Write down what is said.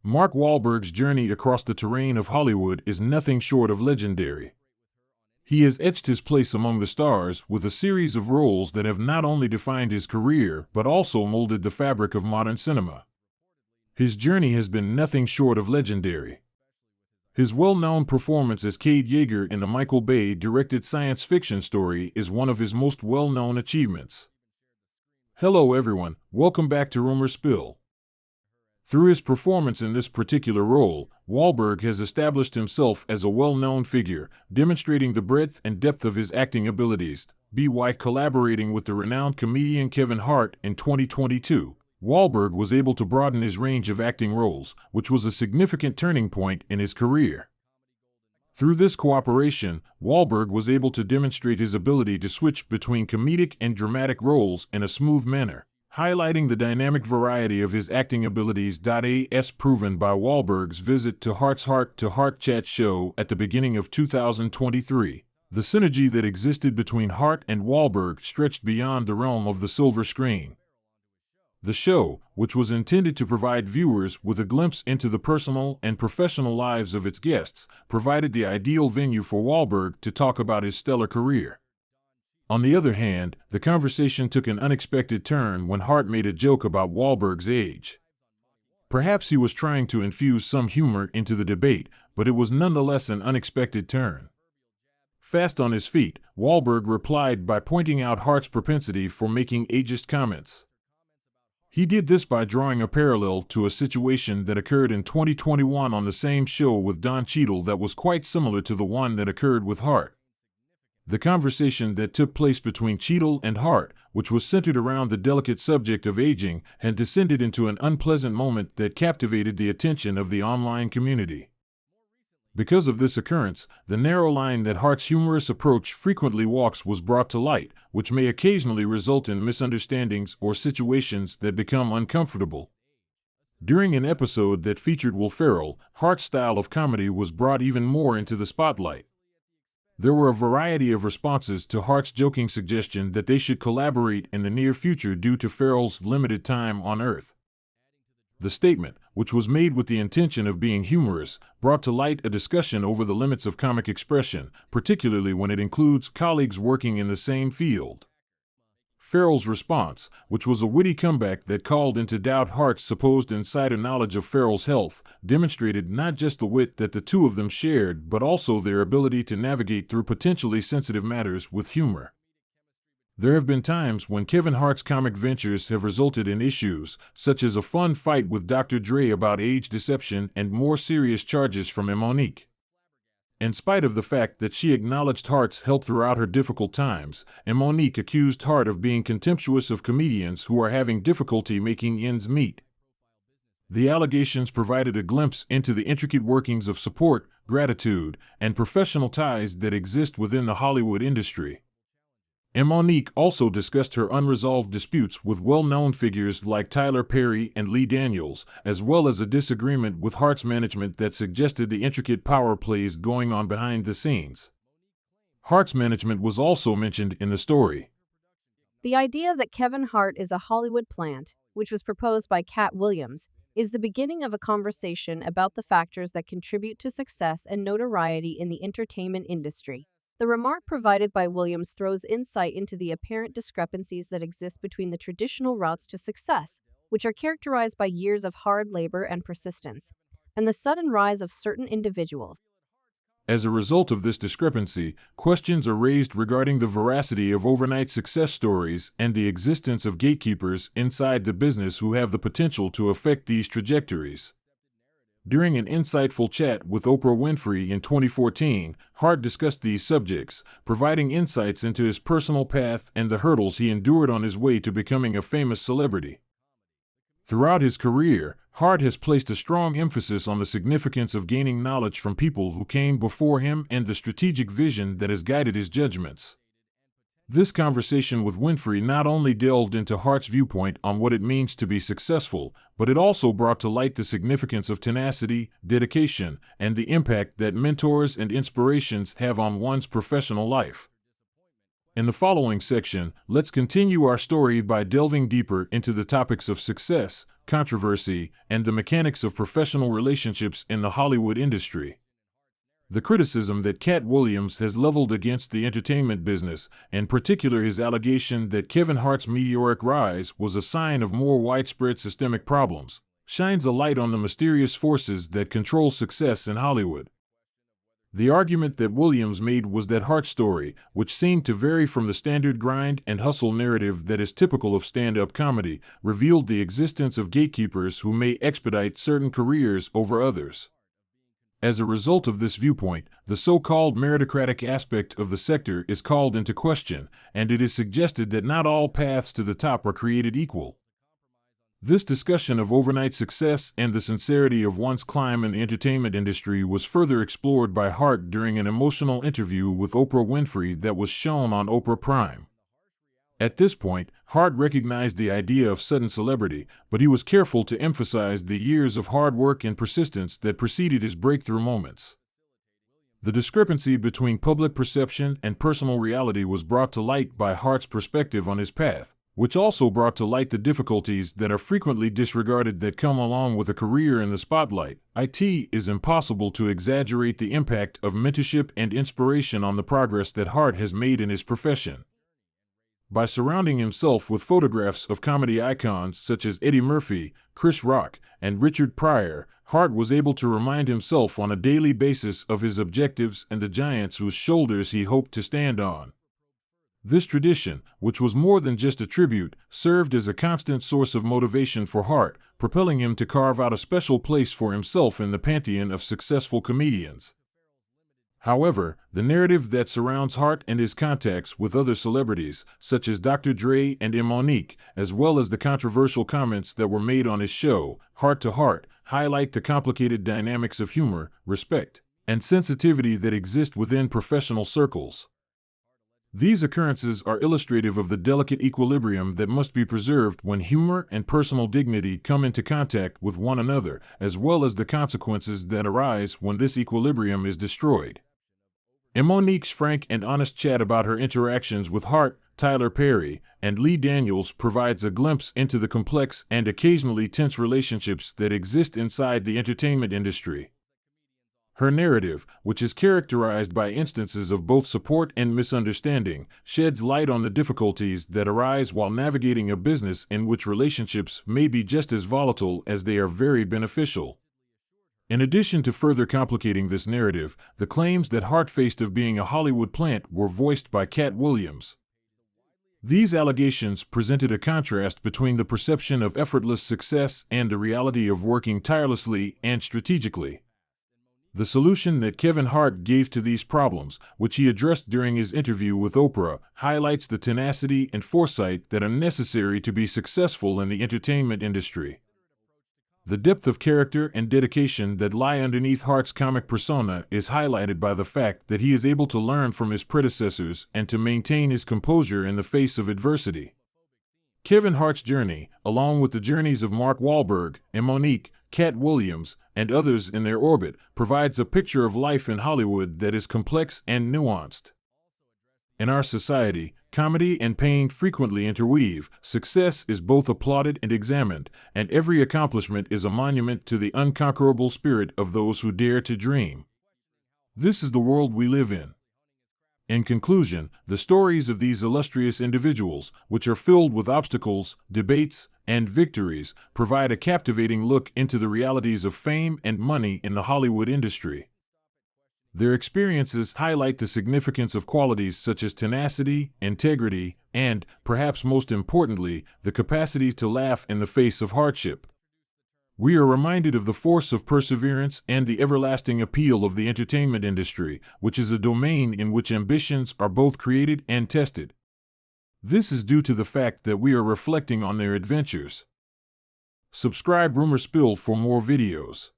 Mark Wahlberg's journey across the terrain of Hollywood is nothing short of legendary. He has etched his place among the stars with a series of roles that have not only defined his career but also molded the fabric of modern cinema. His journey has been nothing short of legendary. His well-known performance as Cade Yeager in the Michael Bay-directed science fiction story is one of his most well-known achievements. Hello everyone, welcome back to Rumor Spill. Through his performance in this particular role, Wahlberg has established himself as a well-known figure, demonstrating the breadth and depth of his acting abilities. By collaborating with the renowned comedian Kevin Hart in 2022, Wahlberg was able to broaden his range of acting roles, which was a significant turning point in his career. Through this cooperation, Wahlberg was able to demonstrate his ability to switch between comedic and dramatic roles in a smooth manner, highlighting the dynamic variety of his acting abilities. As proven by Wahlberg's visit to Hart's Hart to Hart chat show at the beginning of 2023. The synergy that existed between Hart and Wahlberg stretched beyond the realm of the silver screen. The show, which was intended to provide viewers with a glimpse into the personal and professional lives of its guests, provided the ideal venue for Wahlberg to talk about his stellar career. On the other hand, the conversation took an unexpected turn when Hart made a joke about Wahlberg's age. Perhaps he was trying to infuse some humor into the debate, but it was nonetheless an unexpected turn. Fast on his feet, Wahlberg replied by pointing out Hart's propensity for making ageist comments. He did this by drawing a parallel to a situation that occurred in 2021 on the same show with Don Cheadle that was quite similar to the one that occurred with Hart. The conversation that took place between Cheadle and Hart, which was centered around the delicate subject of aging, had descended into an unpleasant moment that captivated the attention of the online community. Because of this occurrence, the narrow line that Hart's humorous approach frequently walks was brought to light, which may occasionally result in misunderstandings or situations that become uncomfortable. During an episode that featured Will Ferrell, Hart's style of comedy was brought even more into the spotlight. There were a variety of responses to Hart's joking suggestion that they should collaborate in the near future due to Ferrell's limited time on Earth. The statement, which was made with the intention of being humorous, brought to light a discussion over the limits of comic expression, particularly when it includes colleagues working in the same field. Ferrell's response, which was a witty comeback that called into doubt Hart's supposed insider knowledge of Ferrell's health, demonstrated not just the wit that the two of them shared but also their ability to navigate through potentially sensitive matters with humor. There have been times when Kevin Hart's comic ventures have resulted in issues, such as a fun fight with Dr. Dre about age deception and more serious charges from Monique. In spite of the fact that she acknowledged Hart's help throughout her difficult times, Monique accused Hart of being contemptuous of comedians who are having difficulty making ends meet. The allegations provided a glimpse into the intricate workings of support, gratitude, and professional ties that exist within the Hollywood industry. Monique also discussed her unresolved disputes with well-known figures like Tyler Perry and Lee Daniels, as well as a disagreement with Hart's management that suggested the intricate power plays going on behind the scenes. Hart's management was also mentioned in the story. The idea that Kevin Hart is a Hollywood plant, which was proposed by Cat Williams, is the beginning of a conversation about the factors that contribute to success and notoriety in the entertainment industry. The remark provided by Williams throws insight into the apparent discrepancies that exist between the traditional routes to success, which are characterized by years of hard labor and persistence, and the sudden rise of certain individuals. As a result of this discrepancy, questions are raised regarding the veracity of overnight success stories and the existence of gatekeepers inside the business who have the potential to affect these trajectories. During an insightful chat with Oprah Winfrey in 2014, Hart discussed these subjects, providing insights into his personal path and the hurdles he endured on his way to becoming a famous celebrity. Throughout his career, Hart has placed a strong emphasis on the significance of gaining knowledge from people who came before him and the strategic vision that has guided his judgments. This conversation with Winfrey not only delved into Hart's viewpoint on what it means to be successful, but it also brought to light the significance of tenacity, dedication, and the impact that mentors and inspirations have on one's professional life. In the following section, let's continue our story by delving deeper into the topics of success, controversy, and the mechanics of professional relationships in the Hollywood industry. The criticism that Cade Yeager has leveled against the entertainment business, in particular his allegation that Kevin Hart's meteoric rise was a sign of more widespread systemic problems, shines a light on the mysterious forces that control success in Hollywood. The argument that Williams made was that Hart's story, which seemed to vary from the standard grind and hustle narrative that is typical of stand-up comedy, revealed the existence of gatekeepers who may expedite certain careers over others. As a result of this viewpoint, the so-called meritocratic aspect of the sector is called into question, and it is suggested that not all paths to the top are created equal. This discussion of overnight success and the sincerity of one's climb in the entertainment industry was further explored by Hart during an emotional interview with Oprah Winfrey that was shown on Oprah Prime. At this point, Hart recognized the idea of sudden celebrity, but he was careful to emphasize the years of hard work and persistence that preceded his breakthrough moments. The discrepancy between public perception and personal reality was brought to light by Hart's perspective on his path, which also brought to light the difficulties that are frequently disregarded that come along with a career in the spotlight. It is impossible to exaggerate the impact of mentorship and inspiration on the progress that Hart has made in his profession. By surrounding himself with photographs of comedy icons such as Eddie Murphy, Chris Rock, and Richard Pryor, Hart was able to remind himself on a daily basis of his objectives and the giants whose shoulders he hoped to stand on. This tradition, which was more than just a tribute, served as a constant source of motivation for Hart, propelling him to carve out a special place for himself in the pantheon of successful comedians. However, the narrative that surrounds Hart and his contacts with other celebrities, such as Dr. Dre and Monique, as well as the controversial comments that were made on his show, Hart to Hart, highlight the complicated dynamics of humor, respect, and sensitivity that exist within professional circles. These occurrences are illustrative of the delicate equilibrium that must be preserved when humor and personal dignity come into contact with one another, as well as the consequences that arise when this equilibrium is destroyed. Monique's frank and honest chat about her interactions with Hart, Tyler Perry, and Lee Daniels provides a glimpse into the complex and occasionally tense relationships that exist inside the entertainment industry. Her narrative, which is characterized by instances of both support and misunderstanding, sheds light on the difficulties that arise while navigating a business in which relationships may be just as volatile as they are very beneficial. In addition to further complicating this narrative, the claims that Hart faced of being a Hollywood plant were voiced by Cade Yeager. These allegations presented a contrast between the perception of effortless success and the reality of working tirelessly and strategically. The solution that Kevin Hart gave to these problems, which he addressed during his interview with Oprah, highlights the tenacity and foresight that are necessary to be successful in the entertainment industry. The depth of character and dedication that lie underneath Hart's comic persona is highlighted by the fact that he is able to learn from his predecessors and to maintain his composure in the face of adversity. Kevin Hart's journey, along with the journeys of Mark Wahlberg, Monique, Cade Yeager, and others in their orbit, provides a picture of life in Hollywood that is complex and nuanced. In our society, comedy and pain frequently interweave. Success is both applauded and examined, and every accomplishment is a monument to the unconquerable spirit of those who dare to dream. This is the world we live in. In conclusion, the stories of these illustrious individuals, which are filled with obstacles, debates, and victories, provide a captivating look into the realities of fame and money in the Hollywood industry. Their experiences highlight the significance of qualities such as tenacity, integrity, and, perhaps most importantly, the capacity to laugh in the face of hardship. We are reminded of the force of perseverance and the everlasting appeal of the entertainment industry, which is a domain in which ambitions are both created and tested. This is due to the fact that we are reflecting on their adventures. Subscribe Rumor Spill for more videos.